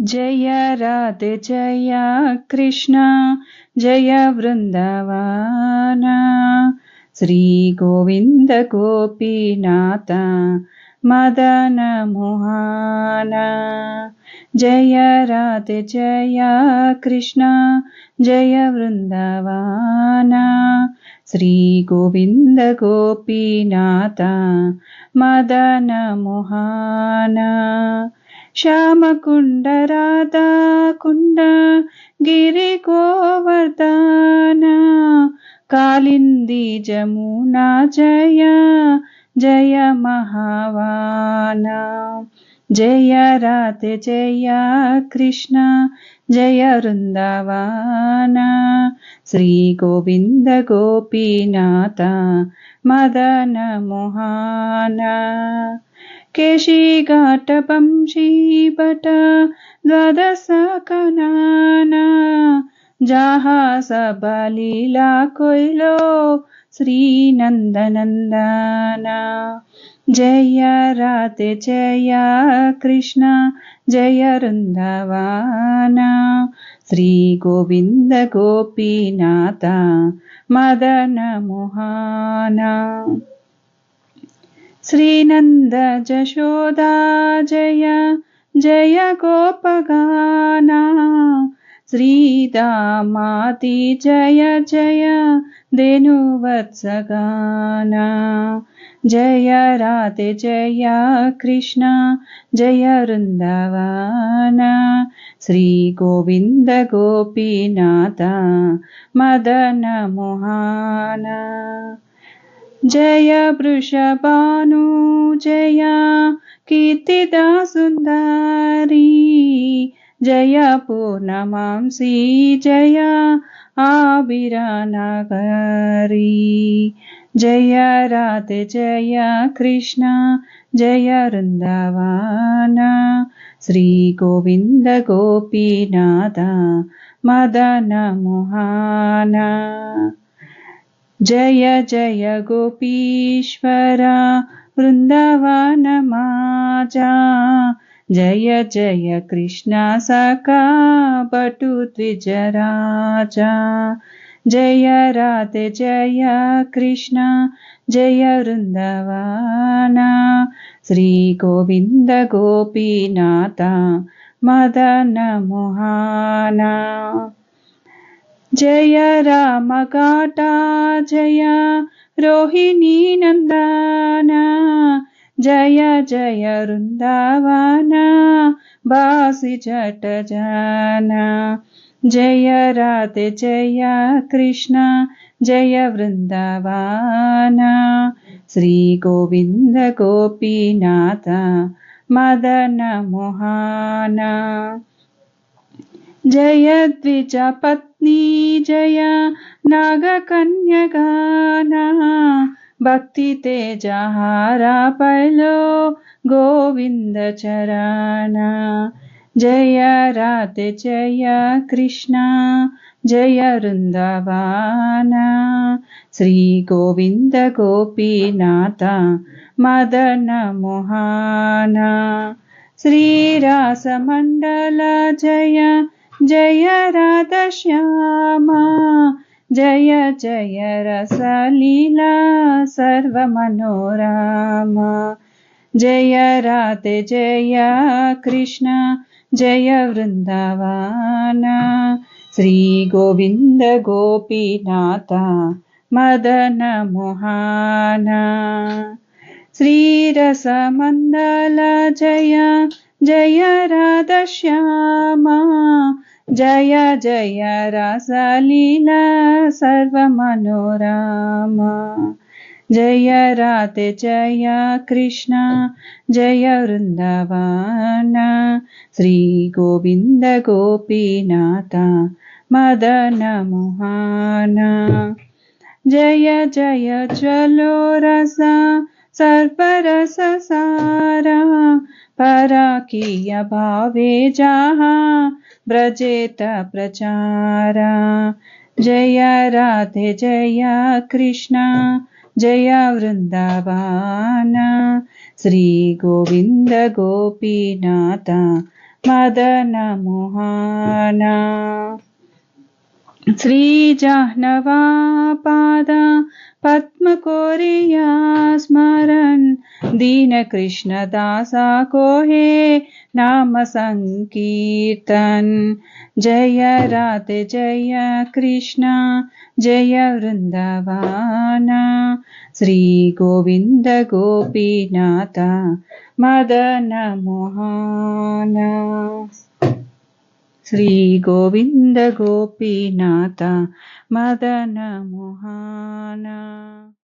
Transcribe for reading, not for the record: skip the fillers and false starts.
जय राधे जय कृष्ण जय वृंदावन श्री गोविंद गोपीनाथ मदन मोहन। जय राधे जय कृष्ण जय वृंदावन श्री गोविंद गोपीनाथ मदन मोहन। श्याम कुंड राधा कुंड गिरि गोवर्धन कालिंदी जमुना जय जय महावान। जय राधे जय कृष्ण जय वृंदावन श्री गोविंद गोपीनाथ मदन मोहन। केशी घाट बंशी बट द्वादश कनाना जहाँ सब लीला कोइलो श्री नंदनंदना। जय राधे जय कृष्ण जय वृंदावन श्री गोविंद गोपीनाथ मदन मोहन। श्रीनंद जशोदा जय जय गोपगाना श्रीदामाति जय जय धेनुवत्सगाना। जय राधे जय कृष्ण जय वृंदावन श्री गोविंद गोपीनाथ मदन मोहन। जय वृषभानु जय कीर्तिदा सुंदरी जय पूर्णमांसी जय आविरा नगरी। जय राधे जय कृष्ण जय वृंदावन श्री गोविंद गोपीनाथ मदन मोहन। जय जय गोपीश्वर वृंदावन माजा जय जय कृष्ण सखा बटु द्विजराजा। जय राधे जय कृष्ण जय वृंदावन श्री गोविंद गोपीनाथ मदन मोहन। जय राम काटा जय रोहिणी नंदन जय जय वृंदावन बासी जट जाना। जय राधे जय कृष्ण जय वृंदावन श्री गोविंद गोपीनाथ मदन मोहन। जय द्विज पत्नी जय नागकन्या गाना भक्ति तेजहारा पैलो गोविंद चरणा। जय राधे जय कृष्ण जय वृंदावन श्री गोविंद गोपीनाथ मदन मोहन। श्री रास मंडल जय जय राधा श्यामा जय जय रसलीला सर्व मनोरमा। जय राधे जय कृष्ण जय वृंदावन श्री गोविंद गोपीनाथ मदन मोहन। श्री रस मंडल जय जय राधा श्यामा जय जय रसलीला सर्व मनोरमा। जय राधे जय कृष्ण जय वृंदावन श्री गोविंद गोपीनाथ मदन मोहन। जय जय चलो रसा सर्परस सारा पराकीय भावे जहाँ ब्रजेत प्रचारा। जय राधे जय कृष्ण जय वृंदावन श्री गोविंद गोपीनाथ मदन मोहना श्री जाह्नवापाद पद्मकोरिया स्मरन् दीन कृष्ण दासा को हे नाम संकीर्तन जय राधे जय कृष्ण जय वृंदावन श्री गोविंद गोपीनाथ मदन मोहन श्री गोविंद गोपीनाथ मदन मोहन।